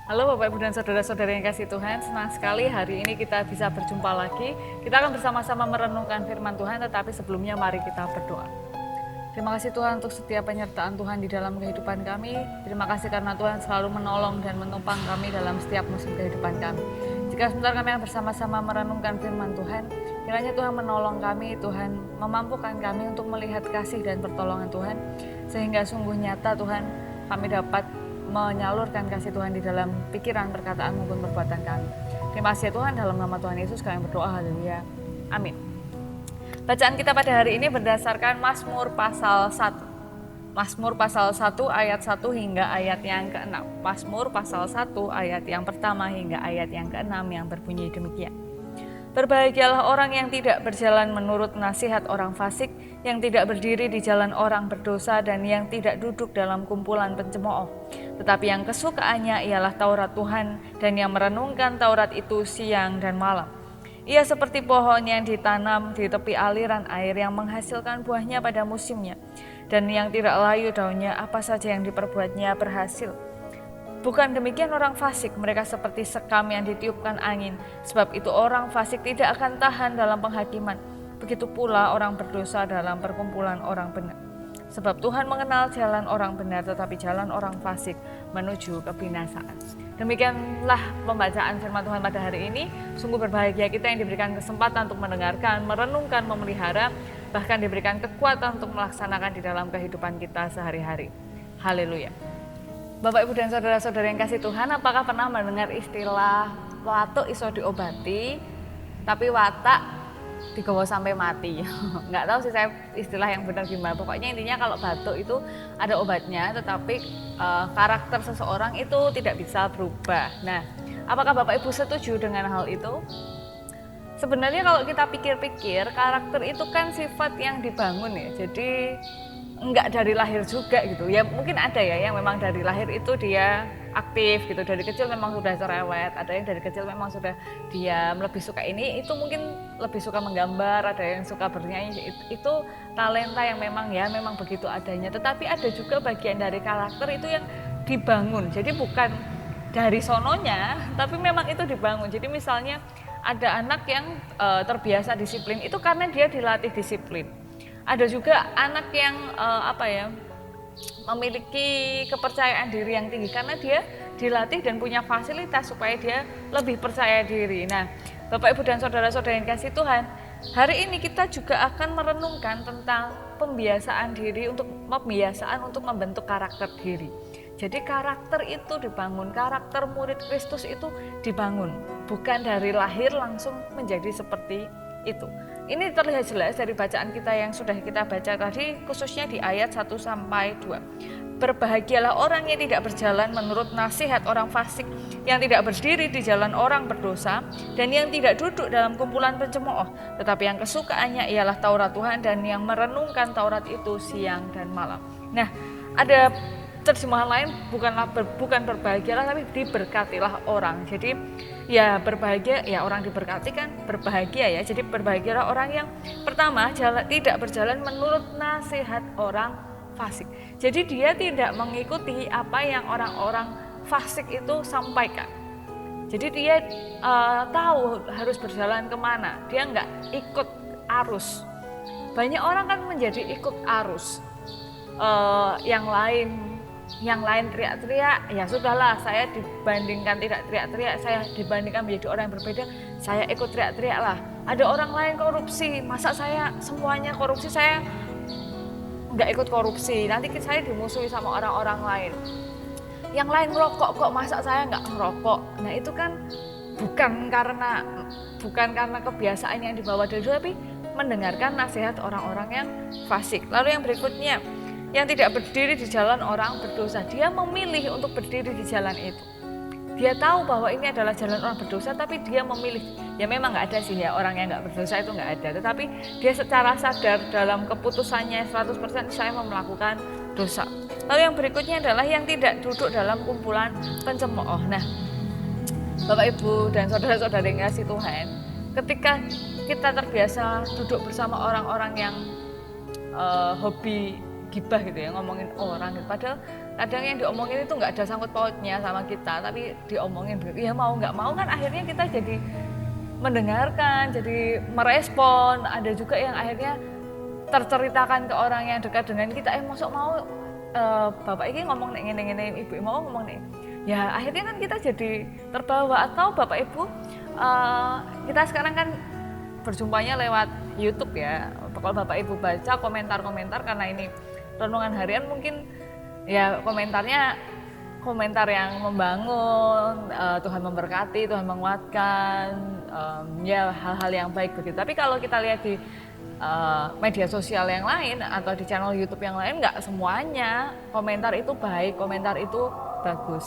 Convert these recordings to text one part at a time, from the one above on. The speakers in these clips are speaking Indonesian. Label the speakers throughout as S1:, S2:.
S1: Halo Bapak Ibu dan Saudara-saudara yang kasih Tuhan, senang sekali hari ini kita bisa berjumpa lagi. Kita akan bersama-sama merenungkan firman Tuhan, tetapi sebelumnya mari kita berdoa. Terima kasih Tuhan untuk setiap penyertaan Tuhan di dalam kehidupan kami. Terima kasih karena Tuhan selalu menolong dan menopang kami dalam setiap musim kehidupan kami. Jika sebentar kami akan bersama-sama merenungkan firman Tuhan, kiranya Tuhan menolong kami, Tuhan memampukan kami untuk melihat kasih dan pertolongan Tuhan, sehingga sungguh nyata Tuhan kami dapat menyalurkan kasih Tuhan di dalam pikiran, perkataan maupun perbuatan kami. Terima kasih Tuhan, dalam nama Tuhan Yesus kami berdoa, haleluya, amin. Bacaan kita pada hari ini berdasarkan Mazmur pasal 1. Mazmur pasal 1 ayat 1 hingga ayat yang ke-6. Mazmur pasal 1 ayat yang pertama hingga ayat yang ke-6 yang berbunyi demikian. Berbahagialah orang yang tidak berjalan menurut nasihat orang fasik, yang tidak berdiri di jalan orang berdosa, dan yang tidak duduk dalam kumpulan pencemooh. Tetapi yang kesukaannya ialah Taurat Tuhan, dan yang merenungkan Taurat itu siang dan malam. Ia seperti pohon yang ditanam di tepi aliran air yang menghasilkan buahnya pada musimnya, dan yang tidak layu daunnya, apa saja yang diperbuatnya berhasil. Bukan demikian orang fasik, mereka seperti sekam yang ditiupkan angin, sebab itu orang fasik tidak akan tahan dalam penghakiman. Begitu pula orang berdosa dalam perkumpulan orang benar. Sebab Tuhan mengenal jalan orang benar, tetapi jalan orang fasik menuju kebinasaan. Demikianlah pembacaan firman Tuhan pada hari ini. Sungguh berbahagia kita yang diberikan kesempatan untuk mendengarkan, merenungkan, memelihara, bahkan diberikan kekuatan untuk melaksanakan di dalam kehidupan kita sehari-hari. Haleluya. Bapak Ibu dan Saudara-saudara yang kasih Tuhan, apakah pernah mendengar istilah watuk iso diobati, tapi watak digawa sampai mati? Nggak tahu sih saya istilah yang benar gimana. Pokoknya intinya kalau batuk itu ada obatnya, tetapi karakter seseorang itu tidak bisa berubah. Nah, apakah Bapak Ibu setuju dengan hal itu? Sebenarnya kalau kita pikir-pikir, karakter itu kan sifat yang dibangun ya. Jadi enggak dari lahir juga gitu ya, mungkin ada ya yang memang dari lahir itu dia aktif gitu, dari kecil memang sudah cerewet, ada yang dari kecil memang sudah diam, lebih suka ini itu, mungkin lebih suka menggambar, ada yang suka bernyanyi, itu talenta yang memang begitu adanya. Tetapi ada juga bagian dari karakter itu yang dibangun, jadi bukan dari sononya tapi memang itu dibangun. Jadi misalnya ada anak yang terbiasa disiplin, itu karena dia dilatih disiplin. Ada juga anak yang memiliki kepercayaan diri yang tinggi karena dia dilatih dan punya fasilitas supaya dia lebih percaya diri. Nah, Bapak Ibu dan Saudara-saudara yang kasih Tuhan, hari ini kita juga akan merenungkan tentang pembiasaan untuk membentuk karakter diri. Jadi karakter itu dibangun, karakter murid Kristus itu dibangun, bukan dari lahir langsung menjadi seperti itu. Ini terlihat jelas dari bacaan kita yang sudah kita baca tadi, khususnya di ayat 1-2. Berbahagialah orang yang tidak berjalan menurut nasihat orang fasik, yang tidak berdiri di jalan orang berdosa, dan yang tidak duduk dalam kumpulan pencemooh, tetapi yang kesukaannya ialah Taurat Tuhan, dan yang merenungkan Taurat itu siang dan malam. Nah, ada terjemahan lain, bukan berbahagialah tapi diberkatilah orang. Jadi ya berbahagia, ya orang diberkati kan berbahagia ya. Jadi berbahagialah orang yang pertama tidak berjalan menurut nasihat orang fasik. Jadi dia tidak mengikuti apa yang orang-orang fasik itu sampaikan. Jadi dia tahu harus berjalan kemana. Dia nggak ikut arus. Banyak orang kan menjadi ikut arus. Yang lain teriak-teriak, ya sudahlah, saya dibandingkan tidak teriak-teriak, saya dibandingkan menjadi orang yang berbeda, saya ikut teriak-teriak lah. Ada orang lain korupsi, masa saya semuanya korupsi, saya nggak ikut korupsi, nanti saya dimusuhi sama orang-orang lain. Yang lain merokok, kok masa saya nggak merokok? Nah itu kan bukan karena kebiasaan yang dibawa dari dulu, tapi mendengarkan nasihat orang-orang yang fasik. Lalu yang berikutnya, yang tidak berdiri di jalan orang berdosa, dia memilih untuk berdiri di jalan itu. Dia tahu bahwa ini adalah jalan orang berdosa, tapi dia memilih. Ya memang nggak ada sih ya orang yang nggak berdosa itu nggak ada, tetapi dia secara sadar dalam keputusannya 100% saya mau melakukan dosa. Lalu yang berikutnya adalah yang tidak duduk dalam kumpulan pencemooh. Nah, Bapak Ibu dan saudara-saudara yang kasih Tuhan, ketika kita terbiasa duduk bersama orang-orang yang hobi gibah gitu ya, ngomongin orang gitu. Padahal kadang yang diomongin itu nggak ada sangkut pautnya sama kita, tapi diomongin ya mau nggak mau kan akhirnya kita jadi mendengarkan, jadi merespon. Ada juga yang akhirnya terceritakan ke orang yang dekat dengan kita, masuk mau bapak ini ngomong ngene-ngene, ibu mau ngomong nih. Ya akhirnya kan kita jadi terbawa. Atau bapak ibu kita sekarang kan berjumpanya lewat YouTube ya. Kalau bapak ibu baca komentar-komentar, karena ini renungan harian, mungkin ya komentar yang membangun, Tuhan memberkati, Tuhan menguatkan, ya hal-hal yang baik begitu. Tapi kalau kita lihat di media sosial yang lain atau di channel YouTube yang lain, nggak semuanya komentar itu baik, komentar itu bagus.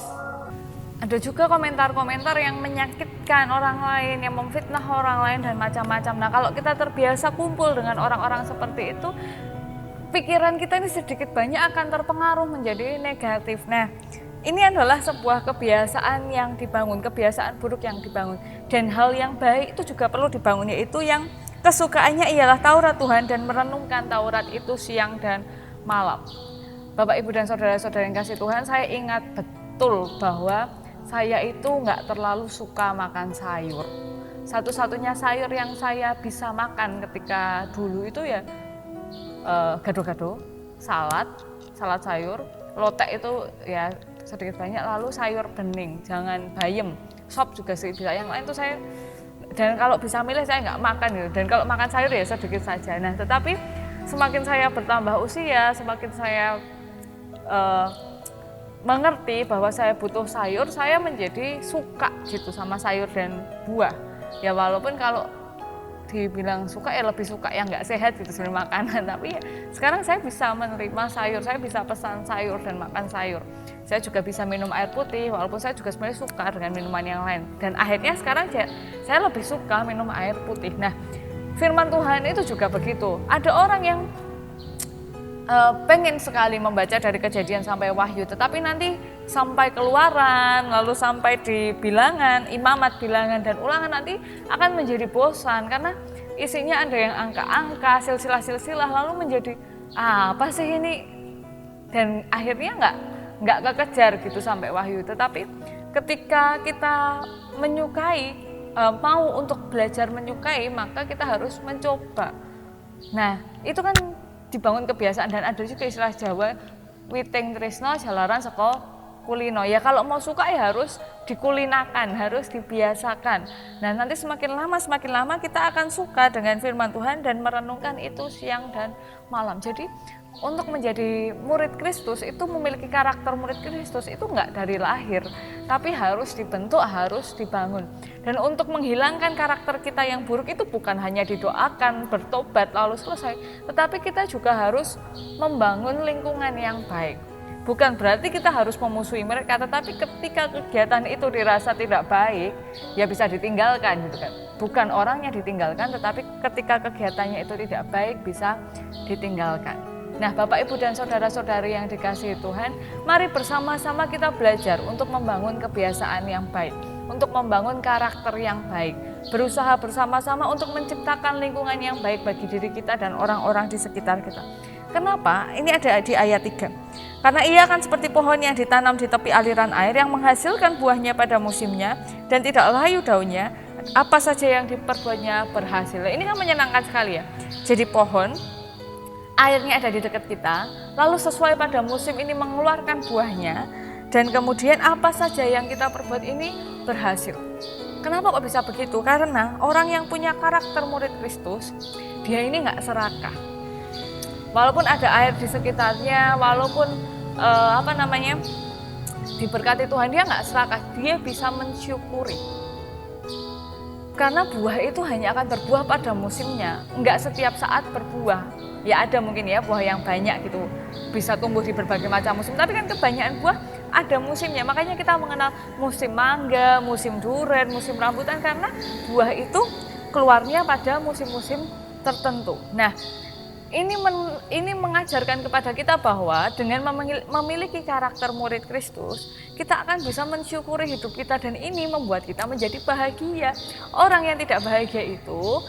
S1: Ada juga komentar-komentar yang menyakitkan orang lain, yang memfitnah orang lain dan macam-macam. Nah, kalau kita terbiasa kumpul dengan orang-orang seperti itu, pikiran kita ini sedikit banyak akan terpengaruh menjadi negatif. Nah, ini adalah sebuah kebiasaan yang dibangun, kebiasaan buruk yang dibangun. Dan hal yang baik itu juga perlu dibangun, yaitu yang kesukaannya ialah Taurat Tuhan dan merenungkan Taurat itu siang dan malam. Bapak, Ibu, dan saudara-saudara yang kasih Tuhan, saya ingat betul bahwa saya itu nggak terlalu suka makan sayur. Satu-satunya sayur yang saya bisa makan ketika dulu itu ya gado-gado, salad sayur, lotek itu ya sedikit banyak, lalu sayur bening, jangan bayem, sop juga sih bisa. Yang lain tuh saya, dan kalau bisa milih saya nggak makan gitu. Dan kalau makan sayur ya sedikit saja. Nah, tetapi semakin saya bertambah usia, semakin saya mengerti bahwa saya butuh sayur, saya menjadi suka gitu sama sayur dan buah. Ya walaupun kalau dibilang suka ya lebih suka yang nggak sehat gitu sebenarnya makanan, tapi ya sekarang saya bisa menerima sayur, saya bisa pesan sayur dan makan sayur. Saya juga bisa minum air putih, walaupun saya juga sebenarnya suka dengan minuman yang lain. Dan akhirnya sekarang saya lebih suka minum air putih. Nah, firman Tuhan itu juga begitu. Ada orang yang pengen sekali membaca dari Kejadian sampai Wahyu, tetapi nanti sampai Keluaran, lalu sampai di Bilangan, Imamat, Bilangan, dan Ulangan nanti akan menjadi bosan karena isinya ada yang angka-angka, silsilah-silsilah, lalu menjadi apa sih ini? Dan akhirnya nggak kekejar gitu sampai Wahyu. Tetapi ketika kita menyukai, mau untuk belajar menyukai, maka kita harus mencoba. Nah, itu kan dibangun kebiasaan. Dan ada juga istilah Jawa, witing tresno jalaran saka kulino. Ya kalau mau suka ya harus dikulinakan, harus dibiasakan. Nah, nanti semakin lama kita akan suka dengan firman Tuhan dan merenungkan itu siang dan malam. Jadi untuk menjadi murid Kristus itu memiliki karakter murid Kristus itu enggak dari lahir, tapi harus dibentuk, harus dibangun. Dan untuk menghilangkan karakter kita yang buruk itu bukan hanya didoakan, bertobat lalu selesai, tetapi kita juga harus membangun lingkungan yang baik. Bukan berarti kita harus memusuhi mereka, tetapi ketika kegiatan itu dirasa tidak baik, ya bisa ditinggalkan gitu kan. Bukan orangnya ditinggalkan, tetapi ketika kegiatannya itu tidak baik bisa ditinggalkan. Nah, Bapak, Ibu, dan saudara-saudari yang dikasihi Tuhan, mari bersama-sama kita belajar untuk membangun kebiasaan yang baik, untuk membangun karakter yang baik, berusaha bersama-sama untuk menciptakan lingkungan yang baik bagi diri kita dan orang-orang di sekitar kita. Kenapa? Ini ada di ayat 3. Karena ia akan seperti pohon yang ditanam di tepi aliran air yang menghasilkan buahnya pada musimnya dan tidak layu daunnya, apa saja yang diperbuatnya berhasil. Ini kan menyenangkan sekali ya. Jadi pohon, airnya ada di dekat kita, lalu sesuai pada musim ini mengeluarkan buahnya, dan kemudian apa saja yang kita perbuat ini berhasil. Kenapa kok bisa begitu? Karena orang yang punya karakter murid Kristus, dia ini nggak serakah. Walaupun ada air di sekitarnya, walaupun diberkati Tuhan, dia nggak serakah, dia bisa mensyukuri. Karena buah itu hanya akan berbuah pada musimnya, nggak setiap saat berbuah. Ya ada mungkin ya buah yang banyak gitu, bisa tumbuh di berbagai macam musim, tapi kan kebanyakan buah ada musimnya. Makanya kita mengenal musim mangga, musim durian, musim rambutan, karena buah itu keluarnya pada musim-musim tertentu. Nah, ini mengajarkan kepada kita bahwa dengan memiliki karakter murid Kristus, kita akan bisa mensyukuri hidup kita, dan ini membuat kita menjadi bahagia. Orang yang tidak bahagia itu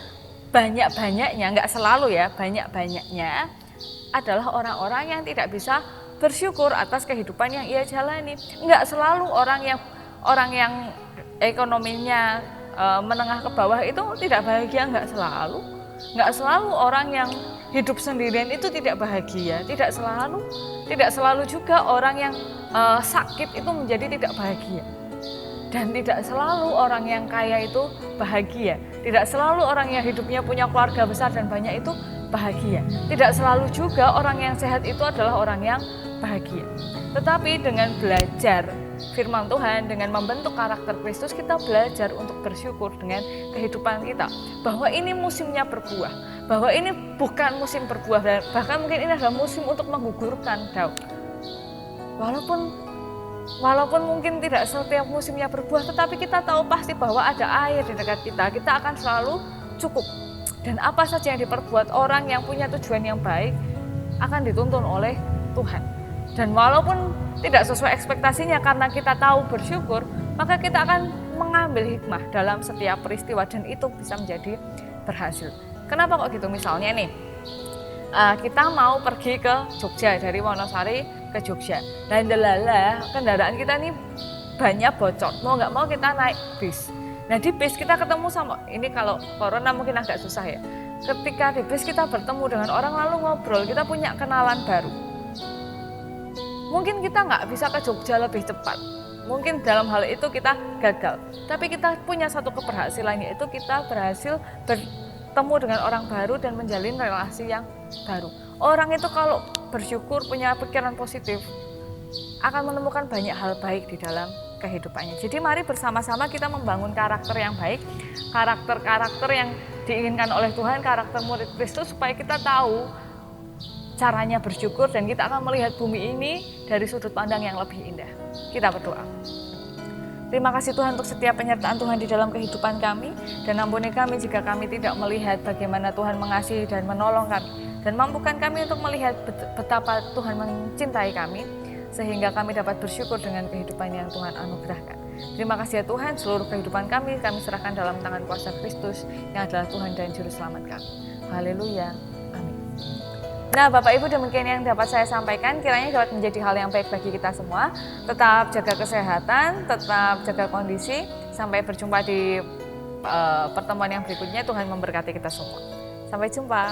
S1: banyak-banyaknya, nggak selalu ya, banyak-banyaknya adalah orang-orang yang tidak bisa bersyukur atas kehidupan yang ia jalani. Enggak selalu orang yang ekonominya menengah ke bawah itu tidak bahagia, enggak selalu orang yang hidup sendirian itu tidak bahagia, tidak selalu juga orang yang sakit itu menjadi tidak bahagia. Dan tidak selalu orang yang kaya itu bahagia. Tidak selalu orang yang hidupnya punya keluarga besar dan banyak itu bahagia. Tidak selalu juga orang yang sehat itu adalah orang yang bahagia. Tetapi dengan belajar firman Tuhan, dengan membentuk karakter Kristus, kita belajar untuk bersyukur dengan kehidupan kita. Bahwa ini musimnya berbuah. Bahwa ini bukan musim berbuah. Bahkan mungkin ini adalah musim untuk menggugurkan daun. Walaupun mungkin tidak setiap musimnya berbuah, tetapi kita tahu pasti bahwa ada air di dekat kita. Kita akan selalu cukup. Dan apa saja yang diperbuat orang yang punya tujuan yang baik akan dituntun oleh Tuhan. Dan walaupun tidak sesuai ekspektasinya, karena kita tahu bersyukur, maka kita akan mengambil hikmah dalam setiap peristiwa dan itu bisa menjadi berhasil. Kenapa kok gitu? Misalnya nih, kita mau pergi ke Jogja, dari Wonosari ke Jogja, dan kendaraan kita nih banyak bocor, mau nggak mau kita naik bis. Nah di bis kita ketemu sama, ini kalau corona mungkin agak susah ya, ketika di bis kita bertemu dengan orang lalu ngobrol, kita punya kenalan baru. Mungkin kita nggak bisa ke Jogja lebih cepat, mungkin dalam hal itu kita gagal, tapi kita punya satu keberhasilan, yaitu kita berhasil bertemu dengan orang baru dan menjalin relasi yang baru. Orang itu kalau bersyukur, punya pikiran positif, akan menemukan banyak hal baik di dalam kehidupannya. Jadi mari bersama-sama kita membangun karakter yang baik, karakter yang diinginkan oleh Tuhan, karakter murid Kristus, supaya kita tahu caranya bersyukur dan kita akan melihat bumi ini dari sudut pandang yang lebih indah. Kita berdoa. Terima kasih Tuhan untuk setiap penyertaan Tuhan di dalam kehidupan kami, dan ampuni kami jika kami tidak melihat bagaimana Tuhan mengasihi dan menolong kami, dan mampukan kami untuk melihat betapa Tuhan mencintai kami, sehingga kami dapat bersyukur dengan kehidupan yang Tuhan anugerahkan. Terima kasih ya Tuhan, seluruh kehidupan kami serahkan dalam tangan kuasa Kristus yang adalah Tuhan dan Juru Selamat kami. Haleluya, amin. Nah Bapak Ibu, demikian yang dapat saya sampaikan, kiranya dapat menjadi hal yang baik bagi kita semua. Tetap jaga kesehatan, tetap jaga kondisi, sampai berjumpa di pertemuan yang berikutnya. Tuhan memberkati kita semua. Sampai jumpa.